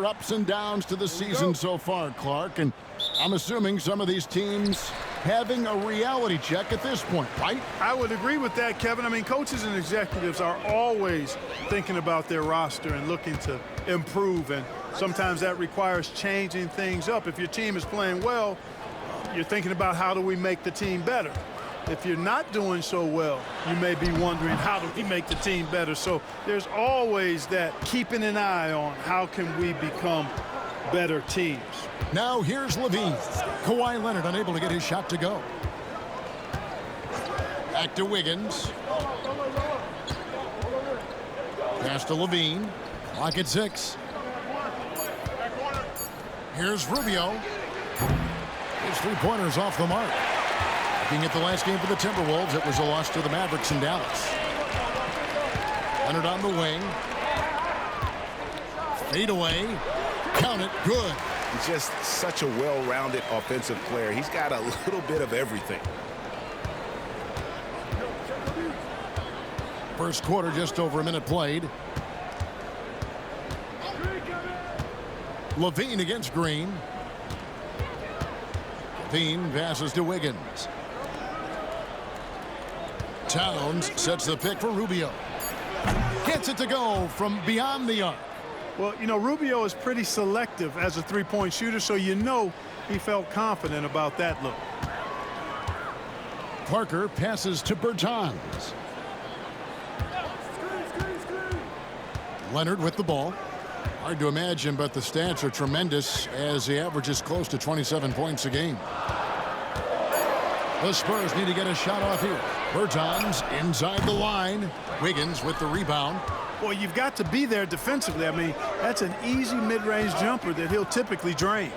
their ups and downs to the season so far, Clark, and I'm assuming some of these teams having a reality check at this point, right? I would agree with that, Kevin. I mean, coaches and executives are always thinking about their roster and looking to improve, and sometimes that requires changing things up. If your team is playing well, you're thinking about how do we make the team better. If you're not doing so well, you may be wondering how do we make the team better. So there's always that keeping an eye on how can we become better teams. Now here's Levine. Kawhi Leonard unable to get his shot to go. Back to Wiggins. Pass to Levine. Clock at 6. Here's Rubio. His three-pointers off the mark. Looking at the last game for the Timberwolves, it was a loss to the Mavericks in Dallas. Leonard on the wing. Fade away. Count it. Good. He's just such a well-rounded offensive player. He's got a little bit of everything. First quarter, just over a minute played. Levine against Green. Levine passes to Wiggins. Towns sets the pick for Rubio. Gets it to go from beyond the arc. Well, you know, Rubio is pretty selective as a three-point shooter, so you know he felt confident about that look. Parker passes to Bertans. Leonard with the ball. Hard to imagine, but the stats are tremendous as he averages close to 27 points a game. The Spurs need to get a shot off here. Bertans inside the line. Wiggins with the rebound. Well, you've got to be there defensively. I mean, that's an easy mid-range jumper that he'll typically drain.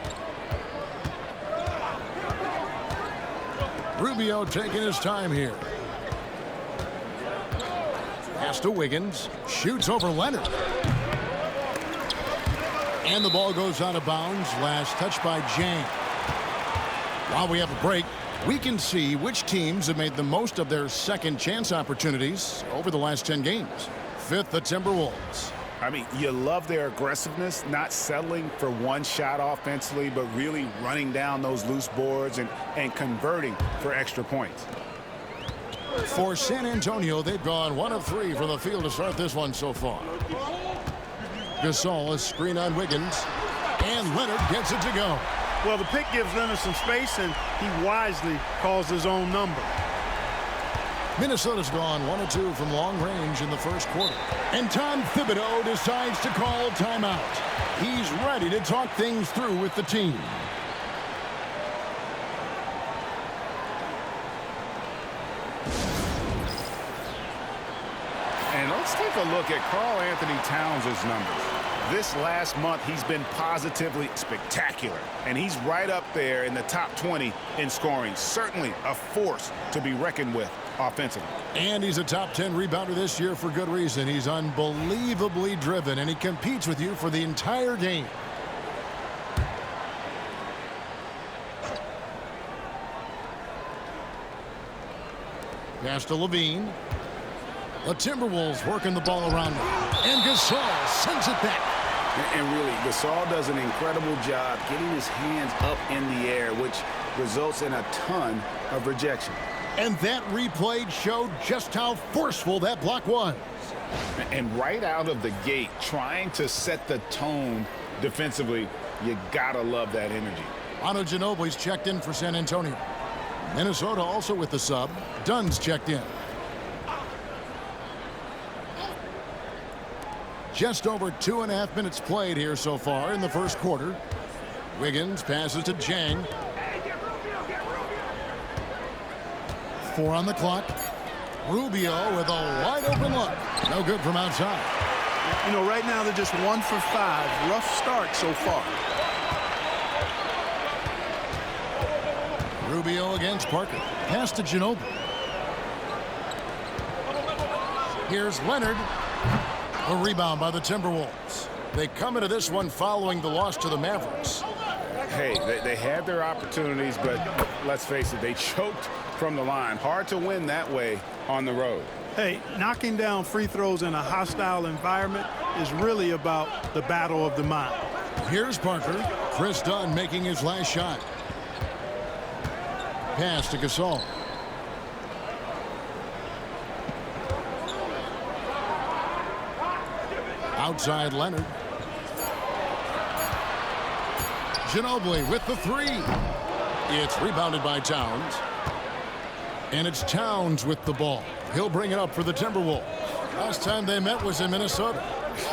Rubio taking his time here. Pass to Wiggins. Shoots over Leonard. And the ball goes out of bounds. Last touch by Jang. While we have a break, we can see which teams have made the most of their second chance opportunities over the last 10 games. Fifth, the Timberwolves. I mean, you love their aggressiveness, not settling for one shot offensively, but really running down those loose boards and converting for extra points. For San Antonio, they've gone 1 of 3 from the field to start this one so far. Gasol is screen on Wiggins, and Leonard gets it to go. Well, the pick gives Leonard some space, and he wisely calls his own number. Minnesota's gone 1 of 2 from long range in the first quarter. And Tom Thibodeau decides to call timeout. He's ready to talk things through with the team. And let's take a look at Karl Anthony Towns' numbers. This last month, he's been positively spectacular, and he's right up there in the top 20 in scoring. Certainly a force to be reckoned with offensively. And he's a top 10 rebounder this year for good reason. He's unbelievably driven, and he competes with you for the entire game. Pass to Levine. The Timberwolves working the ball around him. And Gasol sends it back. And really, Gasol does an incredible job getting his hands up in the air, which results in a ton of rejection. And that replay showed just how forceful that block was. And right out of the gate, trying to set the tone defensively, you gotta love that energy. Manu Ginobili's checked in for San Antonio. Minnesota also with the sub. Dunn's checked in. Just over 2.5 minutes played here so far in the first quarter. Wiggins passes to Jang. 4 on the clock. Rubio with a wide open look. No good from outside. You know, right now they're just 1 for 5. Rough start so far. Rubio against Parker. Pass to Ginobili. Here's Leonard. A rebound by the Timberwolves. They come into this one following the loss to the Mavericks. Hey, they had their opportunities, but let's face it, they choked from the line. Hard to win that way on the road. Hey, knocking down free throws in a hostile environment is really about the battle of the mind. Here's Parker. Chris Dunn making his last shot. Pass to Gasol. Outside Leonard. Ginobili with the three. It's rebounded by Towns. And it's Towns with the ball. He'll bring it up for the Timberwolves. Last time they met was in Minnesota.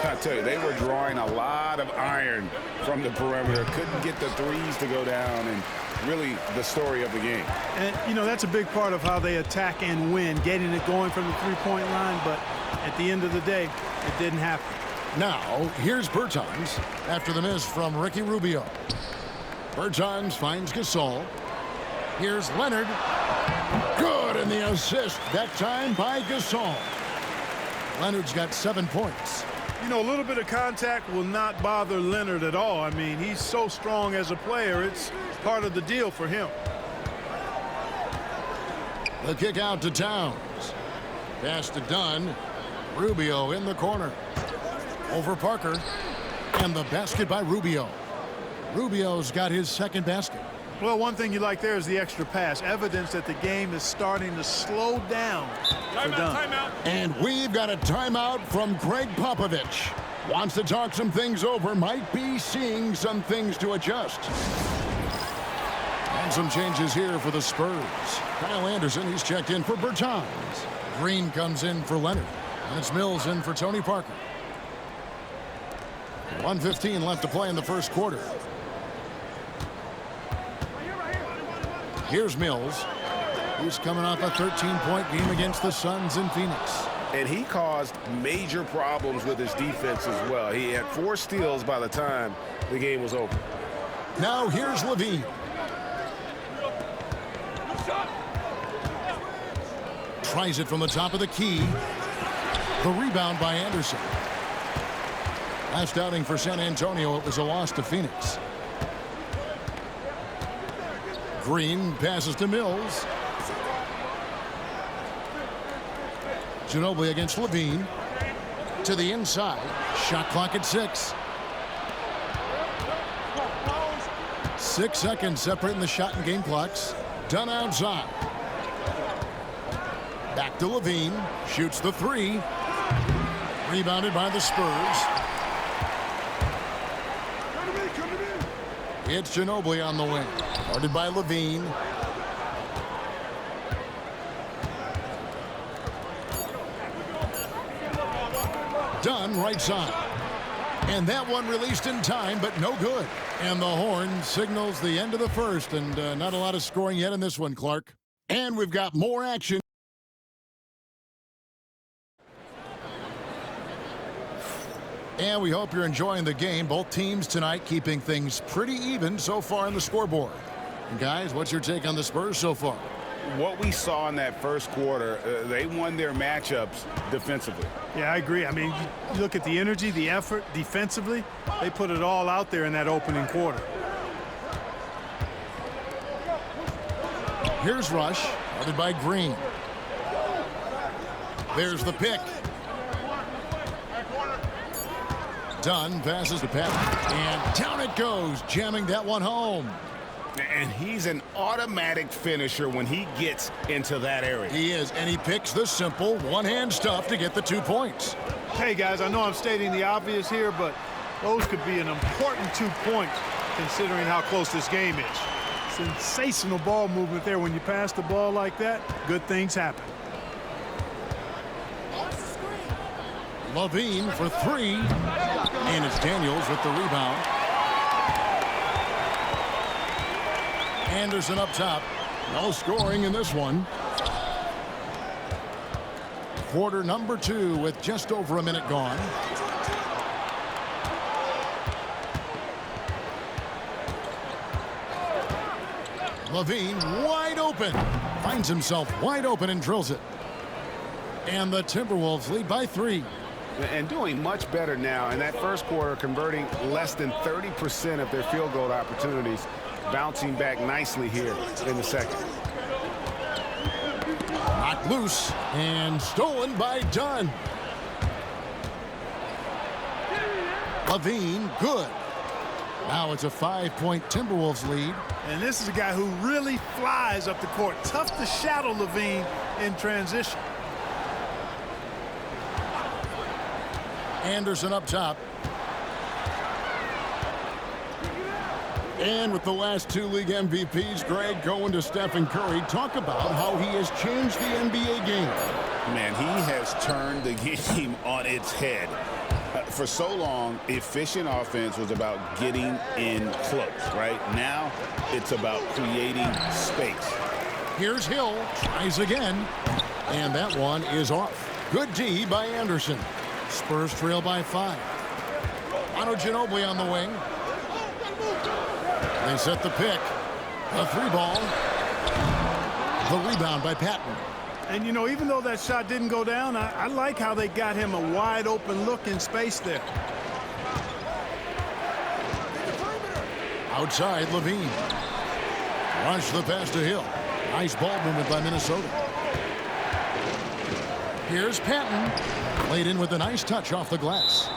I tell you, they were drawing a lot of iron from the perimeter. Couldn't get the threes to go down, and really the story of the game. And, you know, that's a big part of how they attack and win, getting it going from the three-point line. But at the end of the day, it didn't happen. Now, here's Bertans after the miss from Ricky Rubio. Bertans finds Gasol. Here's Leonard. Good, and the assist that time by Gasol. Leonard's got 7 points. You know, a little bit of contact will not bother Leonard at all. I mean, he's so strong as a player. It's part of the deal for him. The kick out to Towns. Pass to Dunn. Rubio in the corner. Over Parker. And the basket by Rubio. Rubio's got his second basket. Well, one thing you like there is the extra pass. Evidence that the game is starting to slow down for Dunn. Timeout. And we've got a timeout from Greg Popovich. Wants to talk some things over. Might be seeing some things to adjust. And some changes here for the Spurs. Kyle Anderson, he's checked in for Bertans. Green comes in for Leonard. And it's Mills in for Tony Parker. 1:15 left to play in the first quarter. Here's Mills. He's coming off a 13-point game against the Suns in Phoenix. And he caused major problems with his defense as well. He had 4 steals by the time the game was over. Now here's Levine. Tries it from the top of the key. The rebound by Anderson. Last outing for San Antonio, it was a loss to Phoenix. Green passes to Mills. Ginobili against Levine. To the inside. Shot clock at 6. 6 seconds separating the shot and game clocks. Dunn outside. Back to Levine. Shoots the 3. Rebounded by the Spurs. It's Ginobili on the wing. Guarded by Levine. Dunn right side. And that one released in time, but no good. And the horn signals the end of the first, and not a lot of scoring yet in this one, Clark. And we've got more action. And we hope you're enjoying the game. Both teams tonight keeping things pretty even so far on the scoreboard. And guys, what's your take on the Spurs so far? What we saw in that first quarter, they won their matchups defensively. Yeah, I agree. I mean, you look at the energy, the effort defensively. They put it all out there in that opening quarter. Here's Rush, guarded by Green. There's the pick. Dunn passes to Pat, and down it goes, jamming that one home. And he's an automatic finisher when he gets into that area. He is, and he picks the simple one-hand stuff to get the 2 points. Hey, guys, I know I'm stating the obvious here, but those could be an important 2 points considering how close this game is. Sensational ball movement there. When you pass the ball like that, good things happen. Levine for 3, and it's Daniels with the rebound. Anderson up top. No scoring in this one. Quarter number 2 with just over a minute gone. Levine wide open. Finds himself wide open and drills it. And the Timberwolves lead by 3. And doing much better now in that first quarter, converting less than 30% of their field goal opportunities, bouncing back nicely here in the second. Knocked loose and stolen by Dunn. Levine, good. Now it's a 5-point Timberwolves lead. And this is a guy who really flies up the court. Tough to shadow Levine in transition. Anderson up top. And with the last two league MVPs, Greg, going to Stephen Curry, talk about how he has changed the NBA game. Man, he has turned the game on its head. For so long, efficient offense was about getting in close, right? Now, it's about creating space. Here's Hill, tries again, and that one is off. Good D by Anderson. Spurs trail by 5. Ginobili on the wing. They set the pick. A 3-ball. The rebound by Patton. And, you know, even though that shot didn't go down, I like how they got him a wide-open look in space there. Outside, Levine. Rush the pass to Hill. Nice ball movement by Minnesota. Here's Patton. Played in with a nice touch off the glass.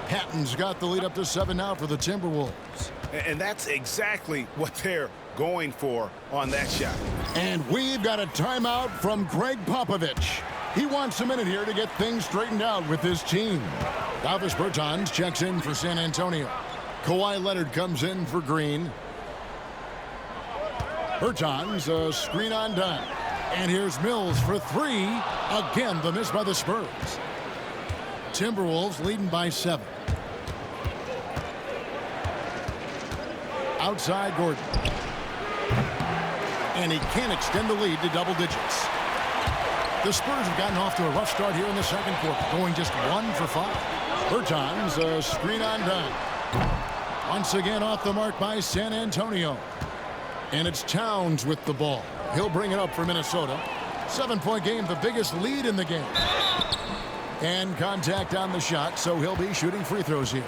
Patton's got the lead up to 7 now for the Timberwolves. And that's exactly what they're going for on that shot. And we've got a timeout from Greg Popovich. He wants a minute here to get things straightened out with his team. Davis Bertans checks in for San Antonio. Kawhi Leonard comes in for Green. Bertans, a screen on done. And here's Mills for 3. Again, the miss by the Spurs. Timberwolves leading by 7. Outside Gordon. And he can't extend the lead to double digits. The Spurs have gotten off to a rough start here in the second quarter, going just 1 for 5. Bertans, a screen on done. Once again off the mark by San Antonio. And it's Towns with the ball. He'll bring it up for Minnesota. 7-point game, the biggest lead in the game. And contact on the shot, so he'll be shooting free throws here.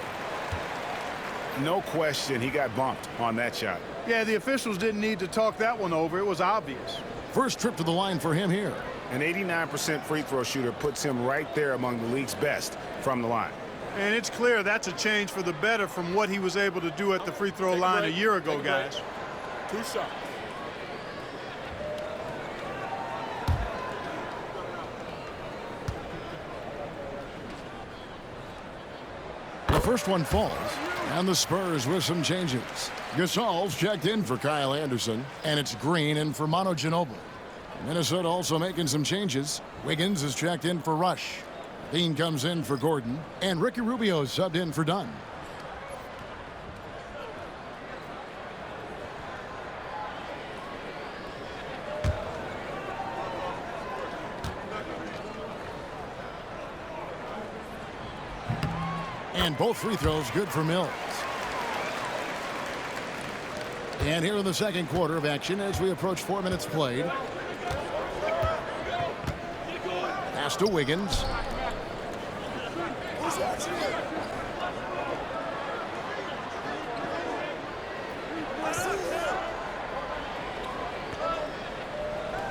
No question, he got bumped on that shot. Yeah, the officials didn't need to talk that one over. It was obvious. First trip to the line for him here. An 89% free throw shooter puts him right there among the league's best from the line. And it's clear that's a change for the better from what he was able to do at the free throw line a year ago, guys. 2 shots. The first one falls, and the Spurs with some changes. Gasol's checked in for Kyle Anderson, and it's Green in for Ginobili. Minnesota also making some changes. Wiggins is checked in for Rush. Dean comes in for Gordon, and Ricky Rubio is subbed in for Dunn. And both free throws good for Mills. And here in the second quarter of action as we approach 4 minutes played. Pass to Wiggins.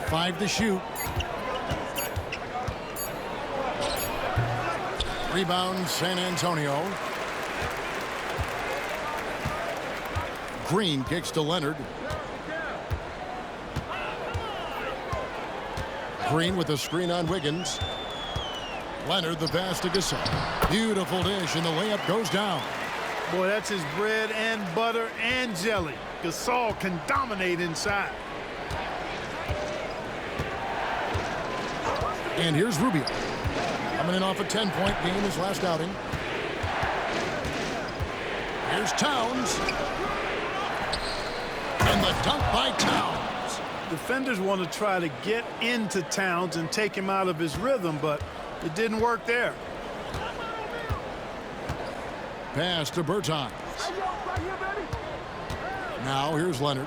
Five to shoot. Rebound, San Antonio. Green kicks to Leonard. Green with a screen on Wiggins. Leonard the pass to Gasol. Beautiful dish, and the layup goes down. Boy, that's his bread and butter and jelly. Gasol can dominate inside. And here's Rubio. Coming in off a 10-point game his last outing. Here's Towns. And the dunk by Towns. Defenders want to try to get into Towns and take him out of his rhythm, but it didn't work there. Pass to Bertans. Now here's Leonard.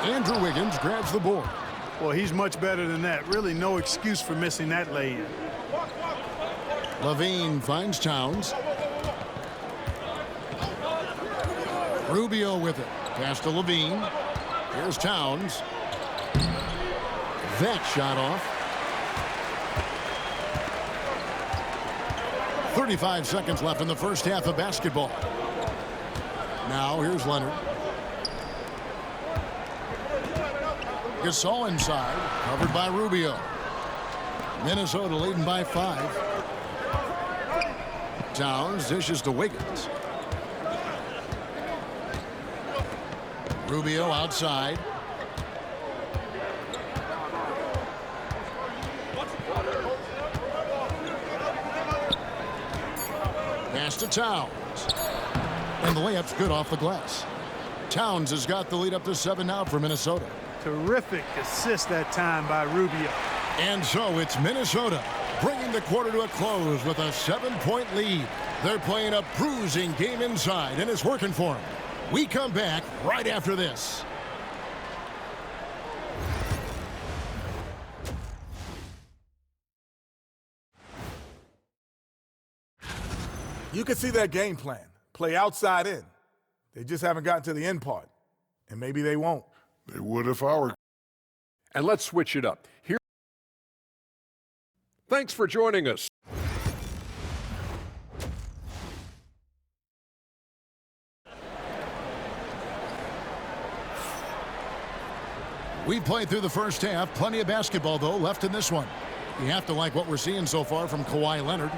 Andrew Wiggins grabs the board. Well, he's much better than that. Really no excuse for missing that lay-in. Levine finds Towns. Rubio with it. Pass to Levine. Here's Towns. That shot off. 35 seconds left in the first half of basketball. Now here's Leonard. Gasol inside, covered by Rubio. Minnesota leading by 5. Towns dishes to Wiggins. Rubio outside. Pass to Towns. And the layup's good off the glass. Towns has got the lead up to 7 now for Minnesota. Terrific assist that time by Rubio. And so it's Minnesota bringing the quarter to a close with a 7-point lead. They're playing a bruising game inside, and it's working for them. We come back right after this. You can see their game plan. Play outside in. They just haven't gotten to the end part. And maybe they won't. They would if I were. And let's switch it up. Here. Thanks for joining us. We played through the first half. Plenty of basketball, though, left in this one. You have to like what we're seeing so far from Kawhi Leonard.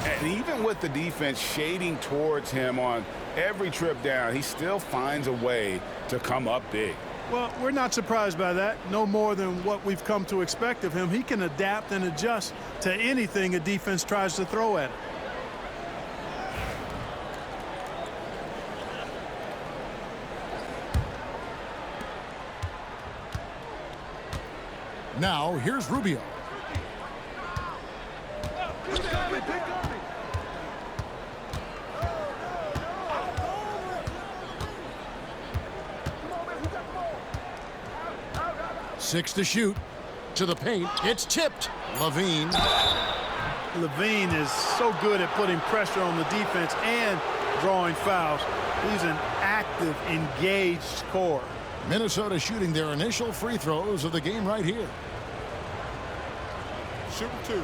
And even with the defense shading towards him on every trip down, he still finds a way to come up big. Well, we're not surprised by that. No more than what we've come to expect of him. He can adapt and adjust to anything a defense tries to throw at him. Now, here's Rubio. Six to shoot. To the paint. It's tipped. Levine. Levine is so good at putting pressure on the defense and drawing fouls. He's an active, engaged scorer. Minnesota shooting their initial free throws of the game right here. Shoot 2.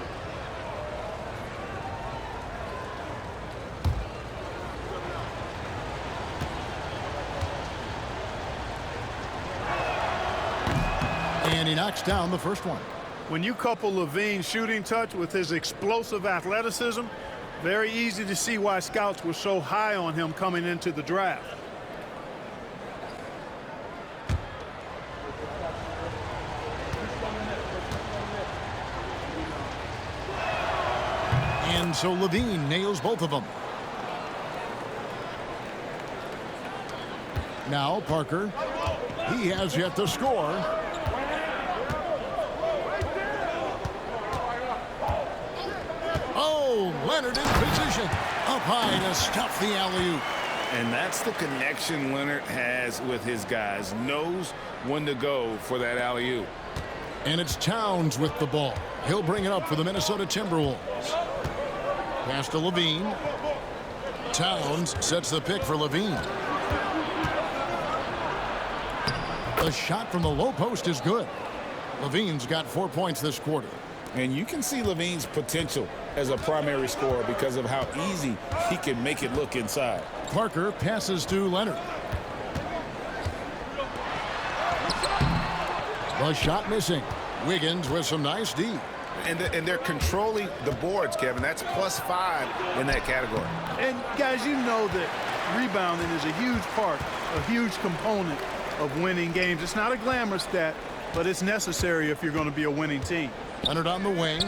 And he knocks down the first one. When you couple Levine's shooting touch with his explosive athleticism, very easy to see why scouts were so high on him coming into the draft. And so Levine nails both of them. Now Parker. He has yet to score. Oh, Leonard in position. Up high to stuff the alley-oop. And that's the connection Leonard has with his guys. Knows when to go for that alley-oop. And it's Towns with the ball. He'll bring it up for the Minnesota Timberwolves. Pass to Levine. Towns sets the pick for Levine. The shot from the low post is good. Levine's got 4 points this quarter. And you can see Levine's potential as a primary scorer because of how easy he can make it look inside. Parker passes to Leonard. The shot missing. Wiggins with some nice D. And they're controlling the boards, Kevin. That's +5 in that category. And guys, you know that rebounding is a huge part, a huge component of winning games. It's not a glamour stat, but it's necessary if you're going to be a winning team. Leonard on the wing.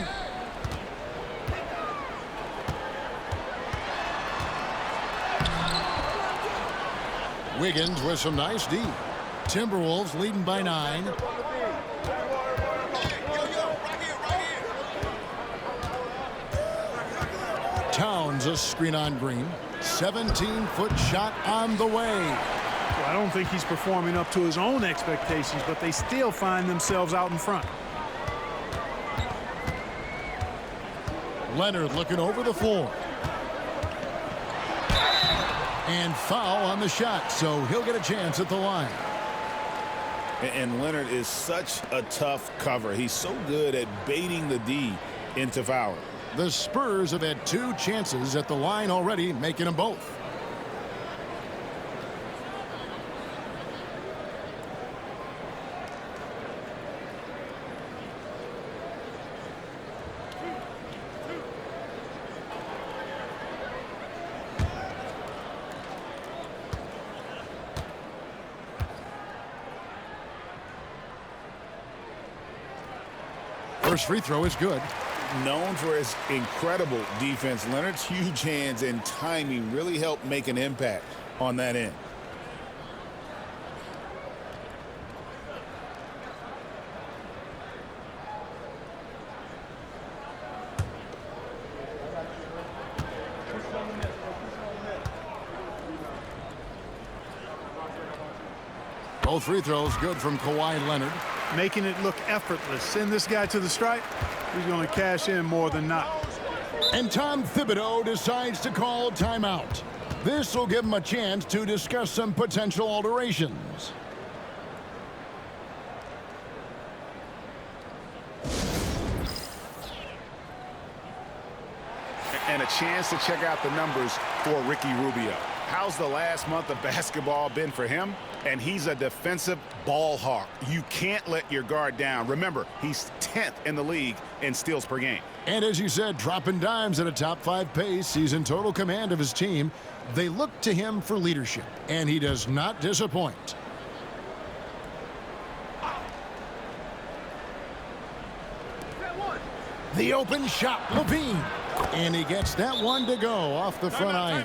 Wiggins with some nice D. Timberwolves leading by 9. Towns a screen on Green. 17-foot shot on the way. Well, I don't think he's performing up to his own expectations, but they still find themselves out in front. Leonard looking over the floor. And foul on the shot, so he'll get a chance at the line. And Leonard is such a tough cover. He's so good at baiting the D into fouling. The Spurs have had 2 chances at the line already, making them both. First free throw is good. Known for his incredible defense, Leonard's huge hands and timing really help make an impact on that end. Both free throws good from Kawhi Leonard. Making it look effortless. Send this guy to the stripe. He's going to cash in more than not. And Tom Thibodeau decides to call timeout. This will give him a chance to discuss some potential alterations. And a chance to check out the numbers for Ricky Rubio. How's the last month of basketball been for him? And he's a defensive ball hawk. You can't let your guard down. Remember, he's 10th in the league in steals per game. And as you said, dropping dimes at a top 5 pace. He's in total command of his team. They look to him for leadership, and he does not disappoint. The open shot, Levine. And he gets that one to go off the front iron.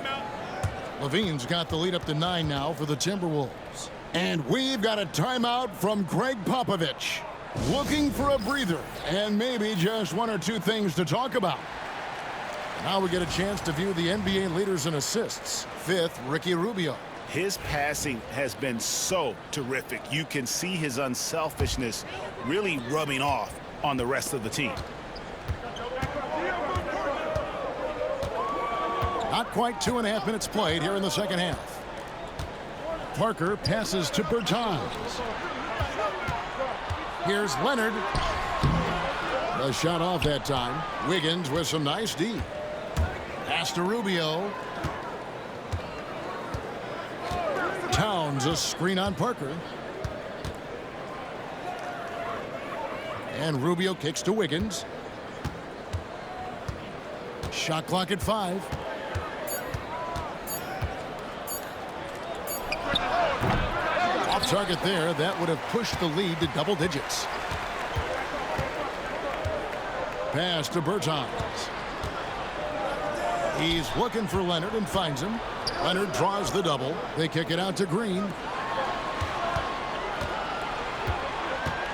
Levine's got the lead up to 9 now for the Timberwolves. And we've got a timeout from Greg Popovich. Looking for a breather and maybe just 1 or 2 things to talk about. Now we get a chance to view the NBA leaders in assists. 5th, Ricky Rubio. His passing has been so terrific. You can see his unselfishness really rubbing off on the rest of the team. Not quite 2.5 minutes played here in the second half. Parker passes to Bertans. Here's Leonard. The shot off that time. Wiggins with some nice D. Pass to Rubio. Towns a screen on Parker. And Rubio kicks to Wiggins. Shot clock at 5. Off target there. That would have pushed the lead to double digits. Pass to Bertans. He's looking for Leonard and finds him. Leonard draws the double. They kick it out to Green.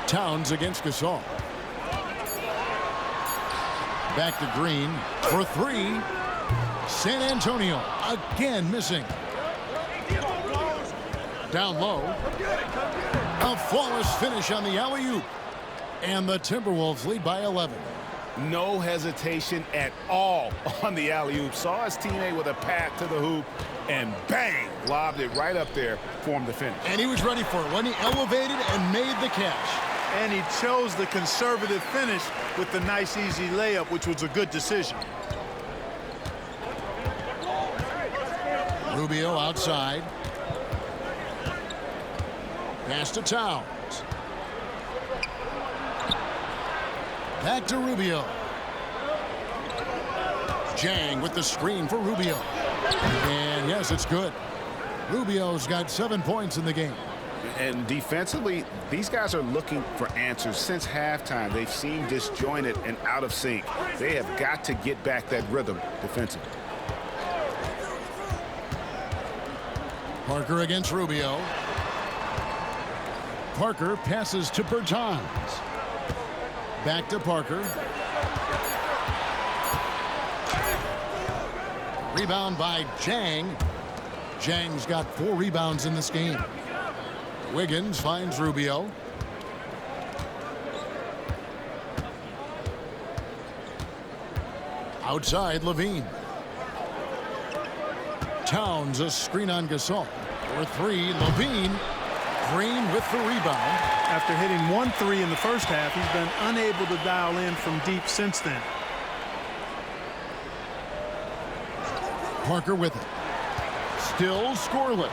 Towns against Gasol. Back to Green for 3. San Antonio again missing. Down low. A flawless finish on the alley-oop. And the Timberwolves lead by 11. No hesitation at all on the alley-oop. Saw his teammate with a path to the hoop, and bang, lobbed it right up there for him to finish. And he was ready for it when he elevated and made the catch. And he chose the conservative finish with the nice, easy layup, which was a good decision. Rubio outside. Pass to Towns. Back to Rubio. Jang with the screen for Rubio. And yes, it's good. Rubio's got 7 points in the game. And defensively, these guys are looking for answers. Since halftime, they've seemed disjointed and out of sync. They have got to get back that rhythm defensively. Parker against Rubio. Parker passes to Bertans. Back to Parker. Rebound by Jang. Jang's got 4 rebounds in this game. Wiggins finds Rubio. Outside, Levine. Towns a screen on Gasol. For 3, Levine. Green with the rebound. After hitting 1 3 in the first half, he's been unable to dial in from deep since then. Parker with it. Still scoreless.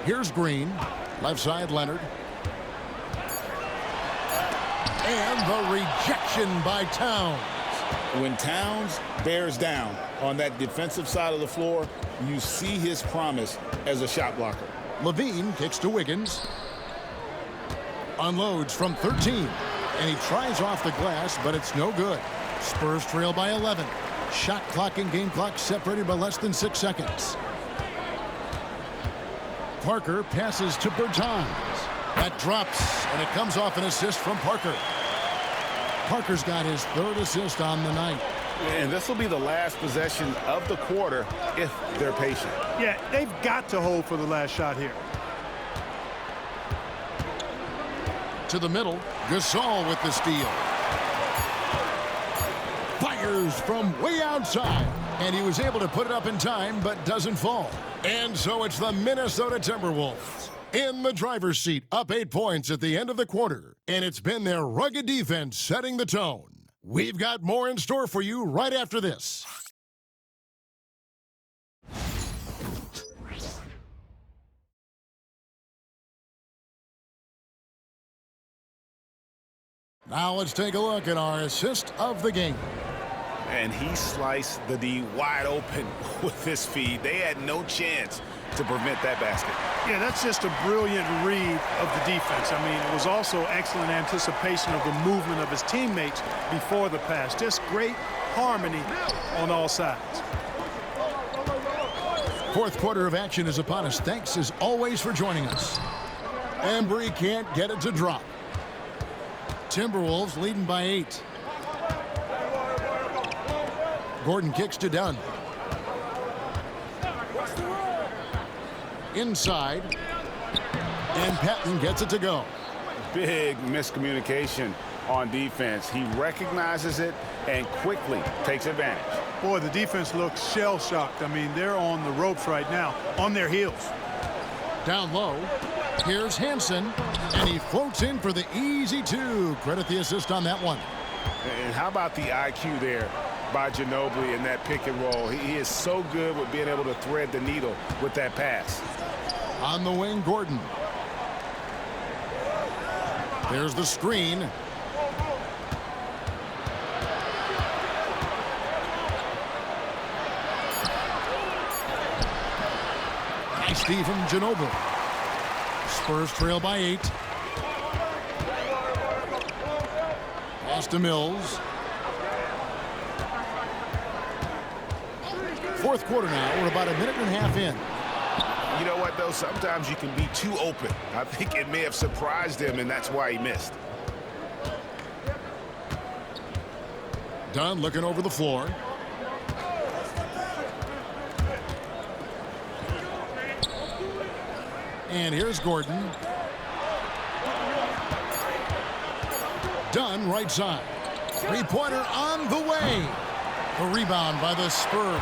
Here's Green. Left side, Leonard. And the rejection by Towns. When Towns bears down on that defensive side of the floor, you see his promise as a shot blocker. Levine kicks to Wiggins. Unloads from 13. And he tries off the glass, but it's no good. Spurs trail by 11. Shot clock and game clock separated by less than 6 seconds. Parker passes to Bertans. That drops, and it comes off an assist from Parker. Parker's got his 3rd assist on the night. And this will be the last possession of the quarter if they're patient. Yeah, they've got to hold for the last shot here. To the middle, Gasol with the steal. Fires from way outside, and he was able to put it up in time, but doesn't fall. And so it's the Minnesota Timberwolves in the driver's seat, up 8 points at the end of the quarter. And it's been their rugged defense setting the tone. We've got more in store for you right after this. Now let's take a look at our assist of the game. And he sliced the D wide open with his feed. They had no chance to prevent that basket. Yeah, that's just a brilliant read of the defense. I mean, it was also excellent anticipation of the movement of his teammates before the pass. Just great harmony on all sides. 4th quarter of action is upon us. Thanks as always for joining us. Embry can't get it to drop. Timberwolves leading by 8. Gordon kicks to Dunn. Inside. And Patton gets it to go. Big miscommunication on defense. He recognizes it and quickly takes advantage. Boy, the defense looks shell-shocked. I mean, they're on the ropes right now, on their heels. Down low. Here's Hansen. And he floats in for the easy 2. Credit the assist on that one. And how about the IQ there by Ginobili in that pick and roll? He is so good with being able to thread the needle with that pass. On the wing, Gordon. There's the screen. Nice D from Ginobili. Spurs trail by 8. Pass to Mills. 4th quarter now. We're about a minute and a half in. You know what, though? Sometimes you can be too open. I think it may have surprised him, and that's why he missed. Dunn looking over the floor. And here's Gordon. Dunn right side. 3-pointer on the way. A rebound by the Spurs.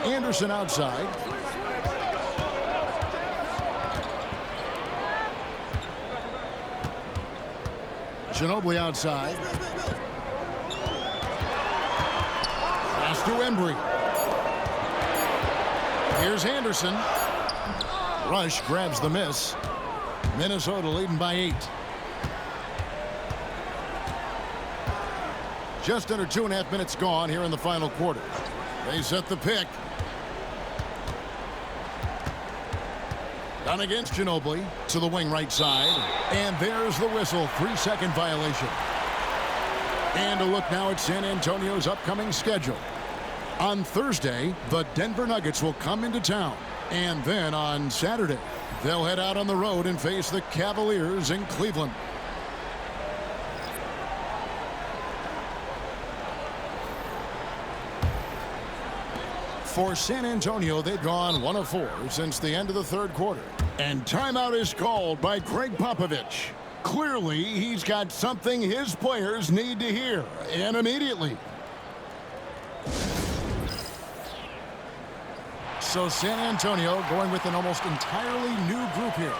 Anderson outside. Ginobili outside. Pass to Embry. Here's Anderson. Rush grabs the miss. Minnesota leading by 8. Just under 2.5 minutes gone here in the final quarter. They set the pick. Down against Ginobili to the wing right side. And there's the whistle. 3-second violation. And a look now at San Antonio's upcoming schedule. On Thursday, the Denver Nuggets will come into town. And then on Saturday, they'll head out on the road and face the Cavaliers in Cleveland. For San Antonio, they've gone 1 of 4 since the end of the 3rd quarter. And timeout is called by Greg Popovich. Clearly, he's got something his players need to hear, and immediately. So San Antonio going with an almost entirely new group here.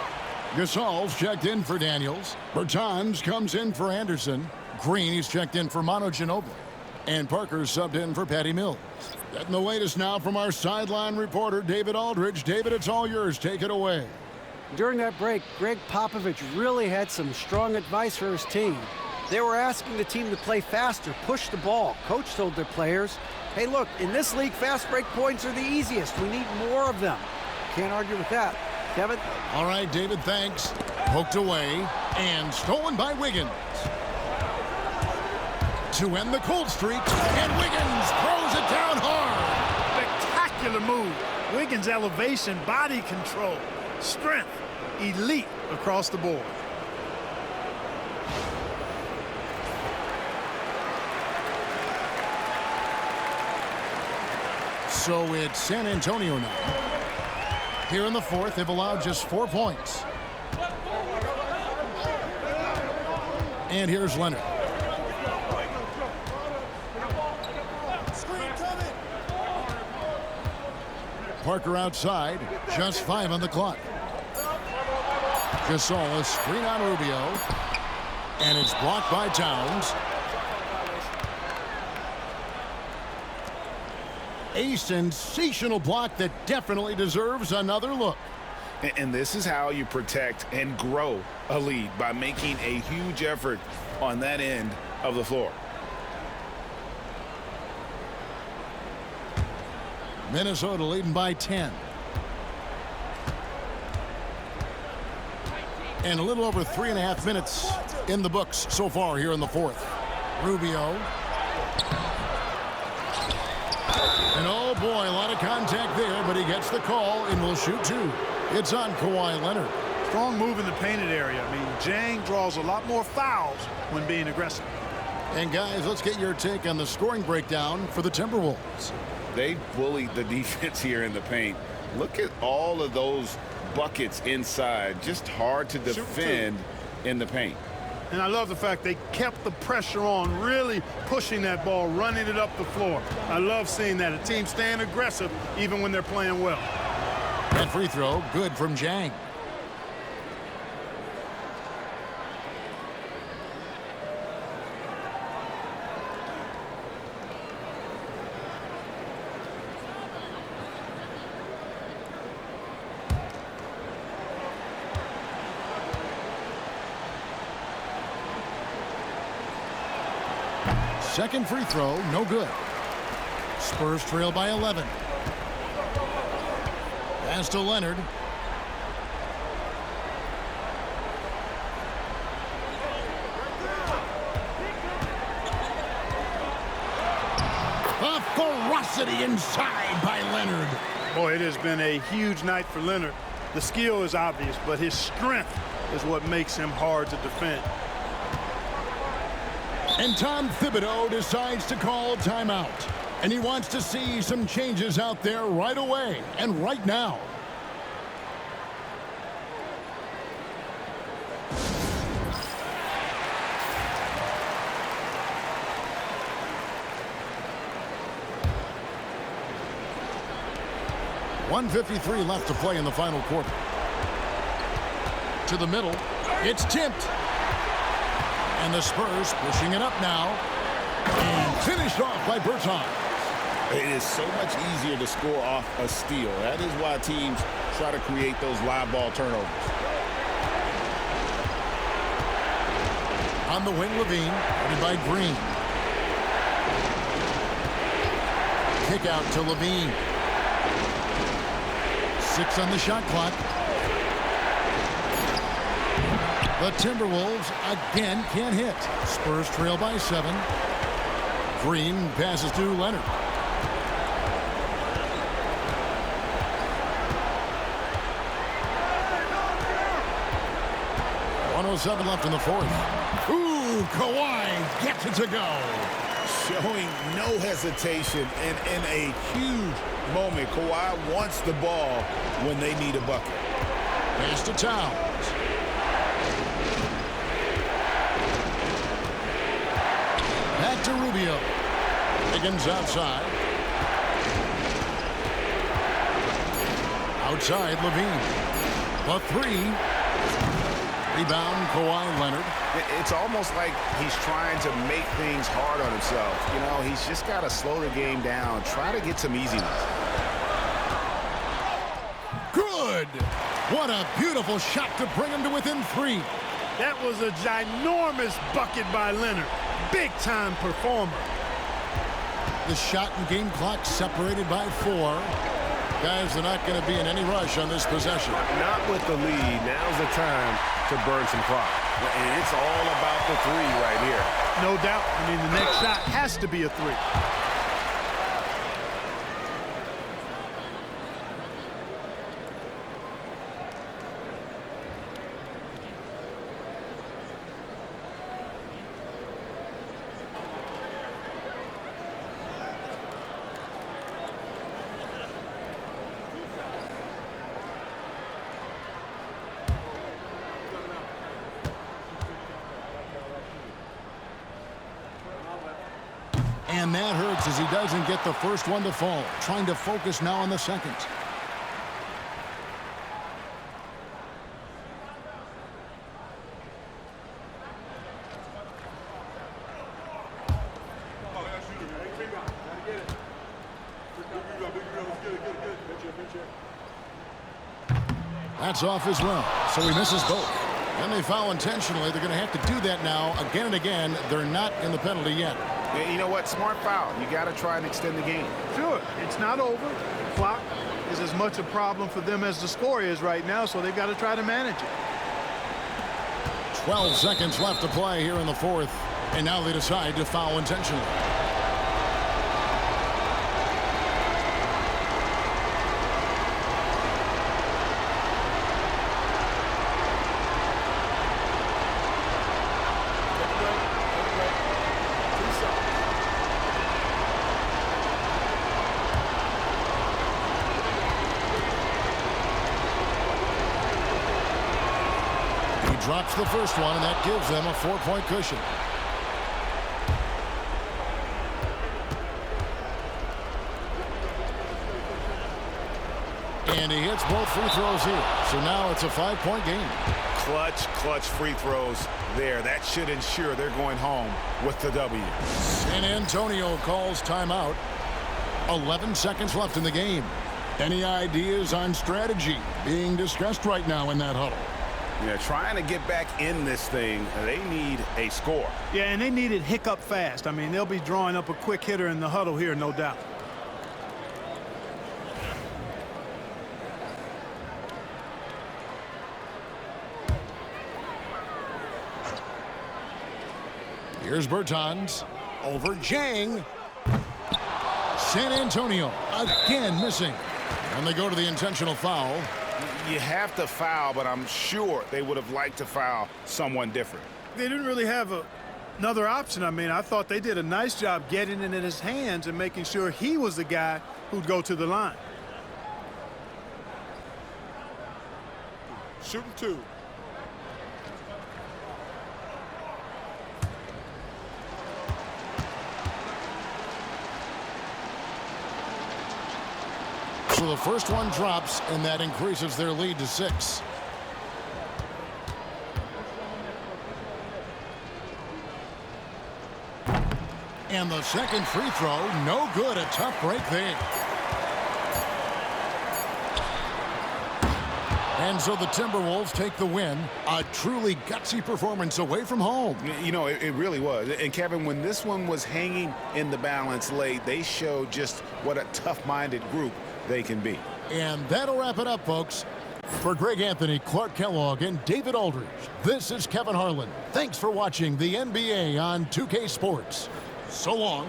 Gasol's checked in for Daniels. Bertans comes in for Anderson. Green, he's checked in for Manu Ginobili. And Parker's subbed in for Patty Mills. Getting the latest now from our sideline reporter, David Aldridge. David, it's all yours. Take it away. During that break, Greg Popovich really had some strong advice for his team. They were asking the team to play faster, push the ball. Coach told their players, hey, look, in this league, fast break points are the easiest. We need more of them. Can't argue with that. Kevin? All right, David, thanks. Poked away and stolen by Wiggins. To end the cold streak, and Wiggins throws it down hard. Spectacular move. Wiggins' elevation, body control, strength, elite across the board. So it's San Antonio now. Here in the fourth, they've allowed just 4 points. And here's Leonard. Parker outside, just 5 on the clock. Gasol, a screen on Rubio, and it's blocked by Towns. A sensational block that definitely deserves another look. And this is how you protect and grow a lead, by making a huge effort on that end of the floor. Minnesota leading by 10. And a little over 3.5 minutes in the books so far here in the fourth. Rubio. And oh boy, a lot of contact there, but he gets the call and will shoot 2. It's on Kawhi Leonard. Strong move in the painted area. I mean, Jang draws a lot more fouls when being aggressive. And guys, let's get your take on the scoring breakdown for the Timberwolves. They bullied the defense here in the paint. Look at all of those buckets inside. Just hard to defend in the paint. And I love the fact they kept the pressure on, really pushing that ball, running it up the floor. I love seeing that. A team staying aggressive even when they're playing well. That free throw, good from Jang. Second free throw, no good. Spurs trail by 11. Pass to Leonard. A ferocity inside by Leonard. Boy, it has been a huge night for Leonard. The skill is obvious, but his strength is what makes him hard to defend. And Tom Thibodeau decides to call timeout. And he wants to see some changes out there right away and right now. .153 left to play in the final quarter. To the middle. It's tipped. And the Spurs pushing it up now. And finished off by Bertans. It is so much easier to score off a steal. That is why teams try to create those live ball turnovers. On the wing, Levine, headed by Green. Kick out to Levine. 6 on the shot clock. The Timberwolves again can't hit. Spurs trail by 7. Green passes to Leonard. .107 left in the fourth. Ooh, Kawhi gets it to go. Showing no hesitation and in a huge moment. Kawhi wants the ball when they need a bucket. Pass to Towns. Back to Rubio. Higgins outside. outside Levine. The three. Rebound, Kawhi Leonard. It's almost like he's trying to make things hard on himself. You know, he's just got to slow the game down, try to get some easy ones. Good! What a beautiful shot to bring him to within 3. That was a ginormous bucket by Leonard. Big-time performer. The shot and game clock separated by 4. Guys, they're not going to be in any rush on this possession. Not with the lead. Now's the time to burn some clock. And it's all about the three right here. No doubt. I mean, the next shot has to be a 3. And that hurts as he doesn't get the first one to fall. Trying to focus now on the second. That's off as well, so he misses both. And they foul intentionally. They're going to have to do that now again and again. They're not in the penalty yet. You know what? Smart foul. You got to try and extend the game. Sure, it's not over. The clock is as much a problem for them as the score is right now, so they've got to try to manage it. 12 seconds left to play here in the fourth. And now they decide to foul intentionally. Drops the first one, and that gives them a 4-point cushion. And he hits both free throws here. So now it's a 5-point game. Clutch free throws there. That should ensure they're going home with the W. San Antonio calls timeout. 11 seconds left in the game. Any ideas on strategy being discussed right now in that huddle? Yeah, trying to get back in this thing, they need a score. Yeah, and they need it hiccup fast. I mean, they'll be drawing up a quick hitter in the huddle here, no doubt. Here's Bertans over Jang. San Antonio again missing. And they go to the intentional foul. You have to foul, but I'm sure they would have liked to foul someone different. They didn't really have another option. I mean, I thought they did a nice job getting it in his hands and making sure he was the guy who'd go to the line. Shooting 2. So the first one drops, and that increases their lead to 6. And the second free throw, no good. A tough break there. And so the Timberwolves take the win. A truly gutsy performance away from home. You know, it really was. And, Kevin, when this one was hanging in the balance late, they showed just what a tough-minded group they can be. And that'll wrap it up, folks. For Greg Anthony, Clark Kellogg, and David Aldridge, this is Kevin Harlan. Thanks for watching the NBA on 2K Sports. So long.